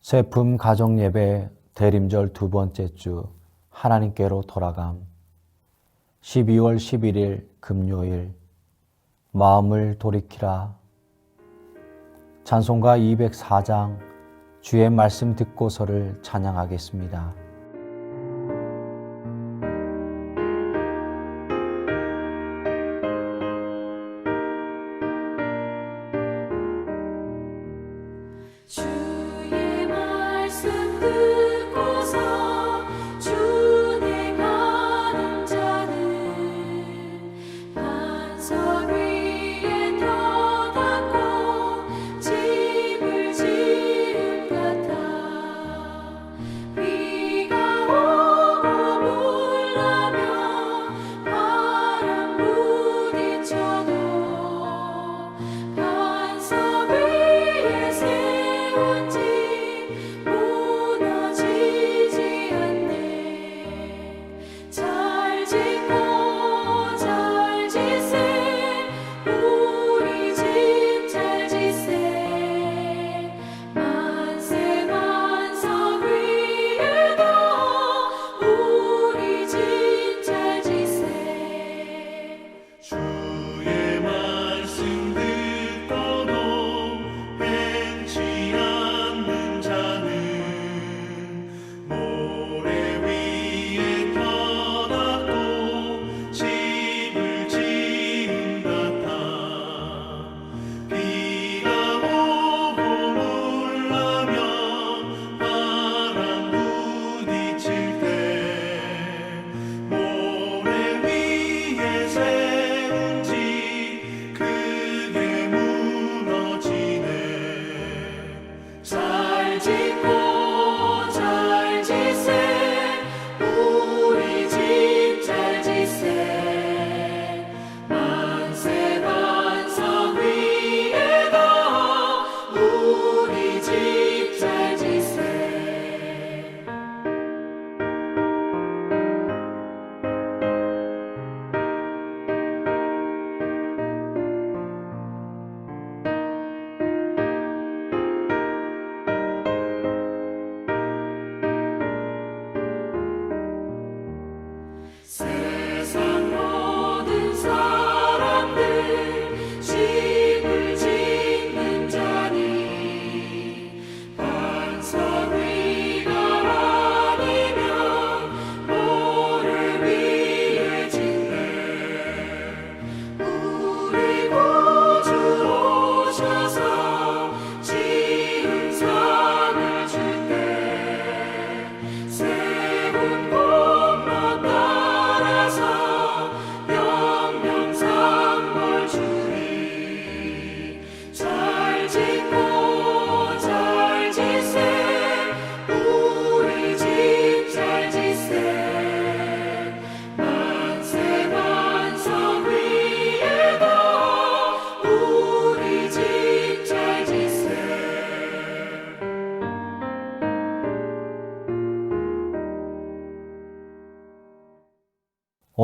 세품 가정예배 대림절 두 번째 주 하나님께로 돌아감 12월 11일 금요일 마음을 돌이키라. 찬송가 204장 주의 말씀 듣고서를 찬양하겠습니다.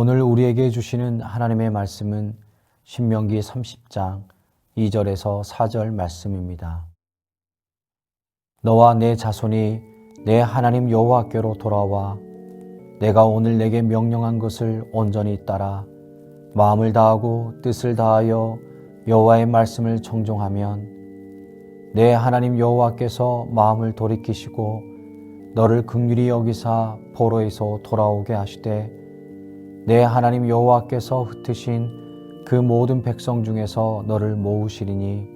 오늘 우리에게 주시는 하나님의 말씀은 신명기 30장 2절에서 4절 말씀입니다. 너와 내 자손이 내 하나님 여호와께로 돌아와 내가 오늘 내게 명령한 것을 온전히 따라 마음을 다하고 뜻을 다하여 여호와의 말씀을 청종하면 내 하나님 여호와께서 마음을 돌이키시고 너를 긍휼히 여기사 포로에서 돌아오게 하시되 내 하나님 여호와께서 흩으신 그 모든 백성 중에서 너를 모으시리니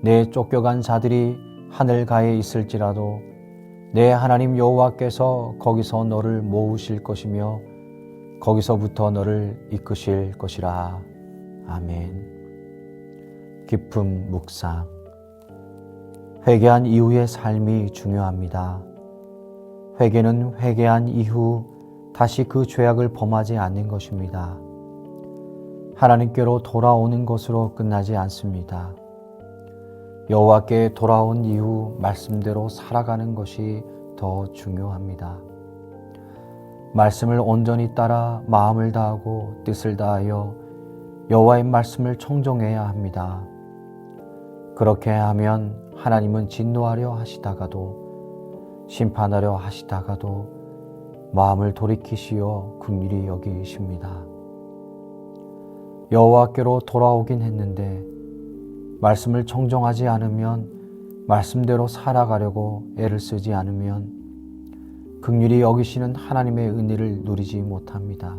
내 쫓겨간 자들이 하늘가에 있을지라도 내 하나님 여호와께서 거기서 너를 모으실 것이며 거기서부터 너를 이끄실 것이라. 아멘. 깊은 묵상. 회개한 이후의 삶이 중요합니다. 회개는 회개한 이후 다시 그 죄악을 범하지 않는 것입니다. 하나님께로 돌아오는 것으로 끝나지 않습니다. 여호와께 돌아온 이후 말씀대로 살아가는 것이 더 중요합니다. 말씀을 온전히 따라 마음을 다하고 뜻을 다하여 여호와의 말씀을 청종해야 합니다. 그렇게 하면 하나님은 진노하려 하시다가도 심판하려 하시다가도 마음을 돌이키시어 긍휼히 여기십니다. 여호와께로 돌아오긴 했는데 말씀을 청종하지 않으면, 말씀대로 살아가려고 애를 쓰지 않으면 긍휼히 여기시는 하나님의 은혜를 누리지 못합니다.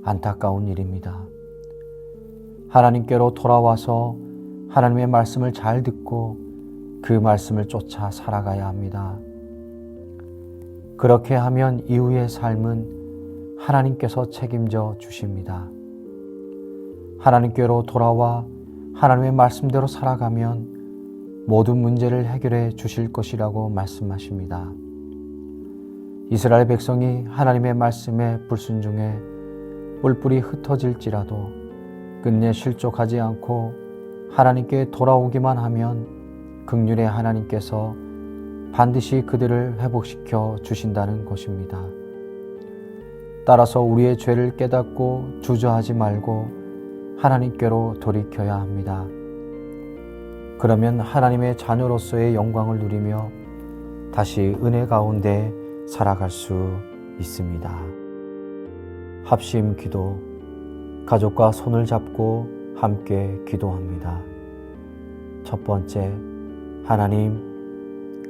안타까운 일입니다. 하나님께로 돌아와서 하나님의 말씀을 잘 듣고 그 말씀을 쫓아 살아가야 합니다. 그렇게 하면 이후의 삶은 하나님께서 책임져 주십니다. 하나님께로 돌아와 하나님의 말씀대로 살아가면 모든 문제를 해결해 주실 것이라고 말씀하십니다. 이스라엘 백성이 하나님의 말씀에 불순종해 뿔뿔이 흩어질지라도 끝내 실족하지 않고 하나님께 돌아오기만 하면 긍휼의 하나님께서 반드시 그들을 회복시켜 주신다는 것입니다. 따라서 우리의 죄를 깨닫고 주저하지 말고 하나님께로 돌이켜야 합니다. 그러면 하나님의 자녀로서의 영광을 누리며 다시 은혜 가운데 살아갈 수 있습니다. 합심 기도, 가족과 손을 잡고 함께 기도합니다. 첫 번째,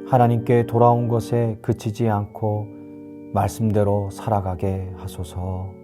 하나님께 돌아온 것에 그치지 않고 말씀대로 살아가게 하소서.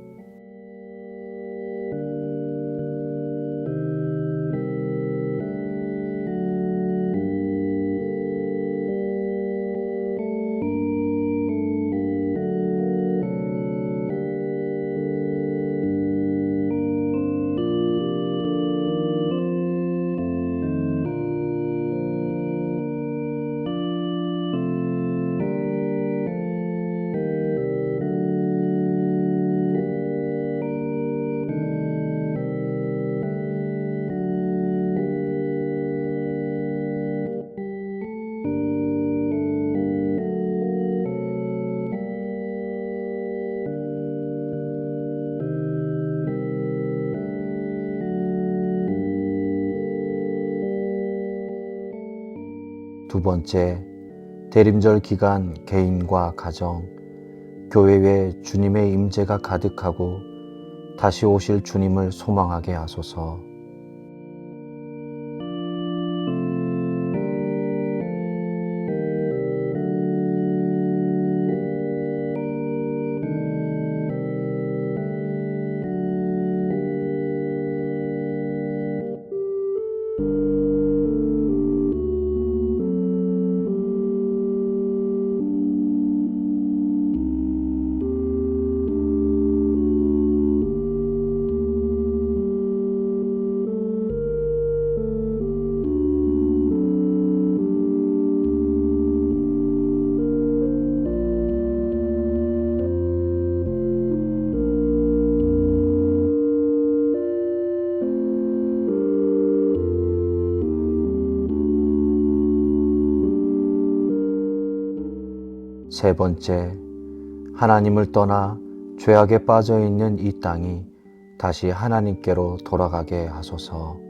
두 번째, 대림절 기간 개인과 가정, 교회에 주님의 임재가 가득하고 다시 오실 주님을 소망하게 하소서. 세 번째, 하나님을 떠나 죄악에 빠져 있는 이 땅이 다시 하나님께로 돌아가게 하소서.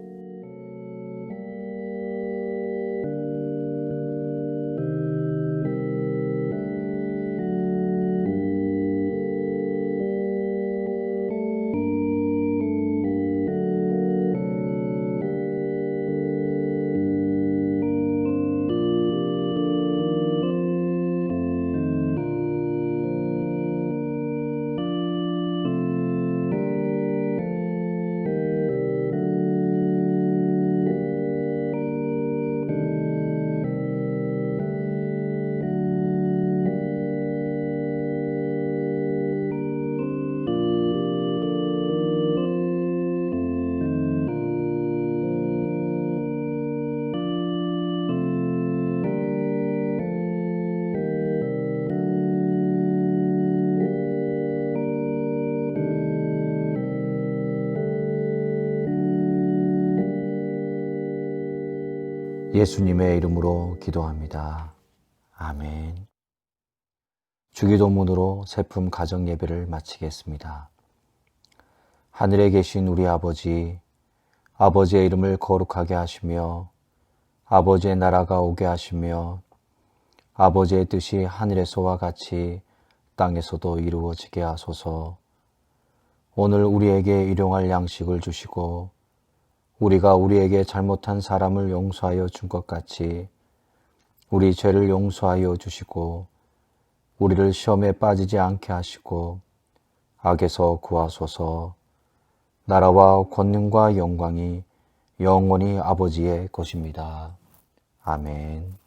예수님의 이름으로 기도합니다. 아멘. 주기도문으로 세품 가정 예배를 마치겠습니다. 하늘에 계신 우리 아버지, 아버지의 이름을 거룩하게 하시며 아버지의 나라가 오게 하시며 아버지의 뜻이 하늘에서와 같이 땅에서도 이루어지게 하소서. 오늘 우리에게 일용할 양식을 주시고 우리가 우리에게 잘못한 사람을 용서하여 준 것 같이 우리 죄를 용서하여 주시고 우리를 시험에 빠지지 않게 하시고 악에서 구하소서. 나라와 권능과 영광이 영원히 아버지의 것입니다. 아멘.